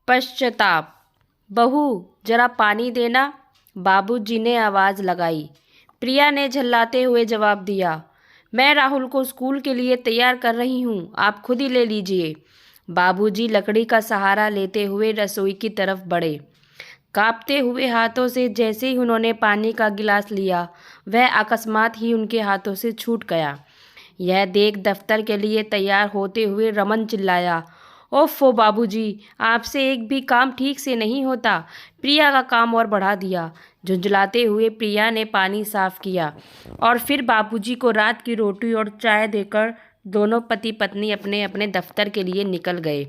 पश्चाताप। बहू, जरा पानी देना, बाबूजी ने आवाज़ लगाई। प्रिया ने झल्लाते हुए जवाब दिया, मैं राहुल को स्कूल के लिए तैयार कर रही हूँ, आप खुद ही ले लीजिए। बाबूजी लकड़ी का सहारा लेते हुए रसोई की तरफ बढ़े। कांपते हुए हाथों से जैसे ही उन्होंने पानी का गिलास लिया, वह अकस्मात ही उनके हाथों से छूट गया। यह देख दफ्तर के लिए तैयार होते हुए रमन चिल्लाया, ओफो बाबूजी, आपसे एक भी काम ठीक से नहीं होता। प्रिया का काम और बढ़ा दिया। झुंझलाते हुए प्रिया ने पानी साफ किया और फिर बाबूजी को रात की रोटी और चाय देकर दोनों पति पत्नी अपने अपने दफ्तर के लिए निकल गए।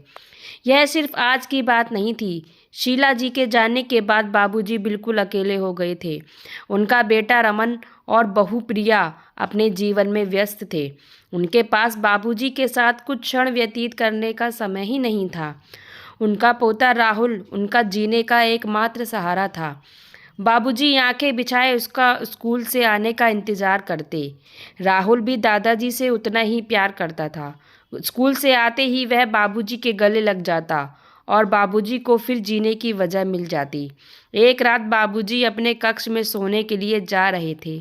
यह सिर्फ आज की बात नहीं थी। शीला जी के जाने के बाद बाबूजी बिल्कुल अकेले हो गए थे। उनका बेटा रमन और बहू प्रिया अपने जीवन में व्यस्त थे। उनके पास बाबूजी के साथ कुछ क्षण व्यतीत करने का समय ही नहीं था। उनका पोता राहुल उनका जीने का एकमात्र सहारा था। बाबूजी आंखें बिछाए उसका स्कूल से आने का इंतज़ार करते। राहुल भी दादाजी से उतना ही प्यार करता था। स्कूल से आते ही वह बाबूजी के गले लग जाता और बाबूजी को फिर जीने की वजह मिल जाती। एक रात बाबूजी अपने कक्ष में सोने के लिए जा रहे थे।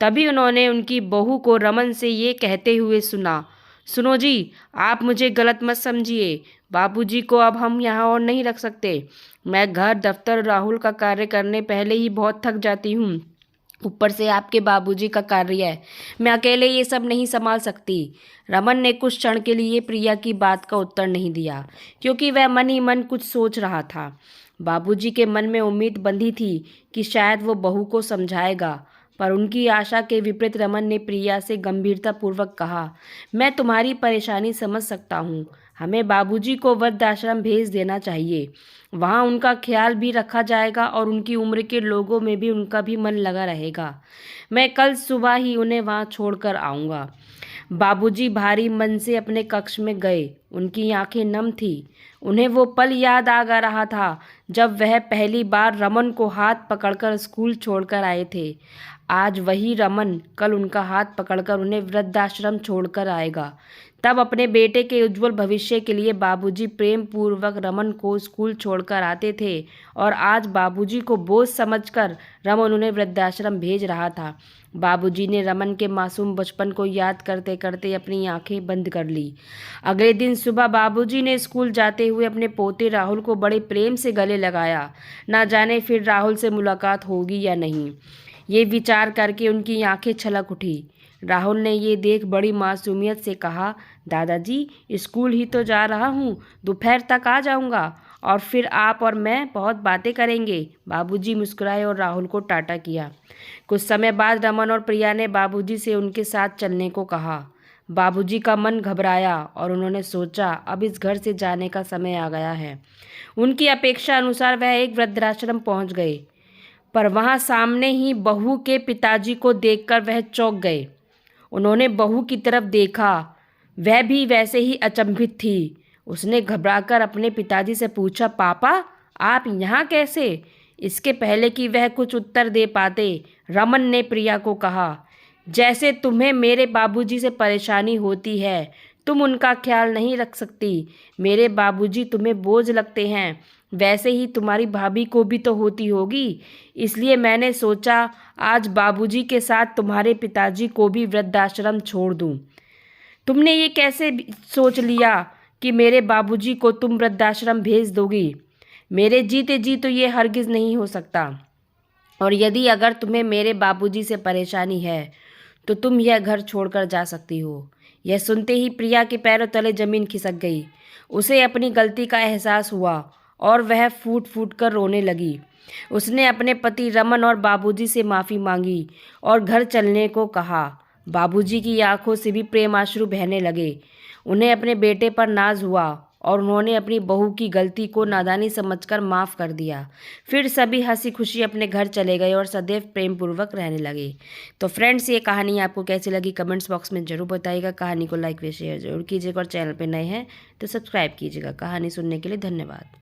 तभी उन्होंने उनकी बहू को रमन से ये कहते हुए सुना, सुनो जी, आप मुझे गलत मत समझिए। बाबूजी को अब हम यहाँ और नहीं रख सकते। मैं घर दफ्तर राहुल का कार्य करने पहले ही बहुत थक जाती हूँ, ऊपर से आपके बाबूजी का कार्य है। मैं अकेले ये सब नहीं संभाल सकती। रमन ने कुछ क्षण के लिए प्रिया की बात का उत्तर नहीं दिया, क्योंकि वह मन ही मन कुछ सोच रहा था। बाबूजी के मन में उम्मीद बंधी थी कि शायद वो बहू को समझाएगा, पर उनकी आशा के विपरीत रमन ने प्रिया से गंभीरतापूर्वक कहा, मैं तुम्हारी परेशानी समझ सकता हूँ। हमें बाबूजी को वृद्धाश्रम भेज देना चाहिए। वहाँ उनका ख्याल भी रखा जाएगा और उनकी उम्र के लोगों में भी उनका भी मन लगा रहेगा। मैं कल सुबह ही उन्हें वहाँ छोड़कर आऊँगा। बाबूजी भारी मन से अपने कक्ष में गए। उनकी आंखें नम थीं। उन्हें वो पल याद आ रहा था जब वह पहली बार रमन को हाथ पकड़कर स्कूल छोड़कर आए थे। आज वही रमन कल उनका हाथ पकड़कर उन्हें वृद्धाश्रम छोड़कर आएगा। तब अपने बेटे के उज्जवल भविष्य के लिए बाबूजी प्रेम पूर्वक रमन को स्कूल छोड़कर आते थे और आज बाबूजी को बोझ समझकर रमन उन्हें वृद्धाश्रम भेज रहा था। बाबूजी ने रमन के मासूम बचपन को याद करते करते अपनी आंखें बंद कर ली। अगले दिन सुबह बाबूजी ने स्कूल जाते हुए अपने पोते राहुल को बड़े प्रेम से गले लगाया। ना जाने फिर राहुल से मुलाकात होगी या नहीं, ये विचार करके उनकी आंखें छलक उठी। राहुल ने ये देख बड़ी मासूमियत से कहा, दादाजी, स्कूल ही तो जा रहा हूँ, दोपहर तक आ जाऊँगा और फिर आप और मैं बहुत बातें करेंगे। बाबूजी मुस्कुराए और राहुल को टाटा किया। कुछ समय बाद रमन और प्रिया ने बाबूजी से उनके साथ चलने को कहा। बाबूजी का मन घबराया और उन्होंने सोचा, अब इस घर से जाने का समय आ गया है। उनकी अपेक्षा अनुसार वह एक वृद्धाश्रम पहुँच गए, पर वहाँ सामने ही बहू के पिताजी को देखकर वह चौंक गए। उन्होंने बहू की तरफ देखा, वह भी वैसे ही अचंभित थी। उसने घबराकर अपने पिताजी से पूछा, पापा, आप यहाँ कैसे? इसके पहले कि वह कुछ उत्तर दे पाते, रमन ने प्रिया को कहा, जैसे तुम्हें मेरे बाबूजी से परेशानी होती है, तुम उनका ख्याल नहीं रख सकती। मेरे बाबूजी तुम्हें बोझ लगते हैं, वैसे ही तुम्हारी भाभी को भी तो होती होगी। इसलिए मैंने सोचा आज बाबूजी के साथ तुम्हारे पिताजी को भी वृद्धाश्रम छोड़ दूं। तुमने ये कैसे सोच लिया कि मेरे बाबूजी को तुम वृद्धाश्रम भेज दोगी? मेरे जीते जी तो ये हरगिज़ नहीं हो सकता। और यदि अगर तुम्हें मेरे बाबूजी से परेशानी है तो तुम यह घर छोड़कर जा सकती हो। यह सुनते ही प्रिया के पैरों तले जमीन खिसक गई। उसे अपनी गलती का एहसास हुआ और वह फूट फूट कर रोने लगी। उसने अपने पति रमन और बाबूजी से माफ़ी मांगी और घर चलने को कहा। बाबूजी की आंखों से भी प्रेमाश्रु बहने लगे। उन्हें अपने बेटे पर नाज हुआ और उन्होंने अपनी बहू की गलती को नादानी समझकर माफ़ कर दिया। फिर सभी हंसी खुशी अपने घर चले गए और सदैव प्रेम पूर्वक रहने लगे। तो फ्रेंड्स, ये कहानी आपको कैसी लगी कमेंट्स बॉक्स में ज़रूर बताइएगा। कहानी को लाइक व शेयर जरूर कीजिएगा और चैनल पर नए हैं तो सब्सक्राइब कीजिएगा। कहानी सुनने के लिए धन्यवाद।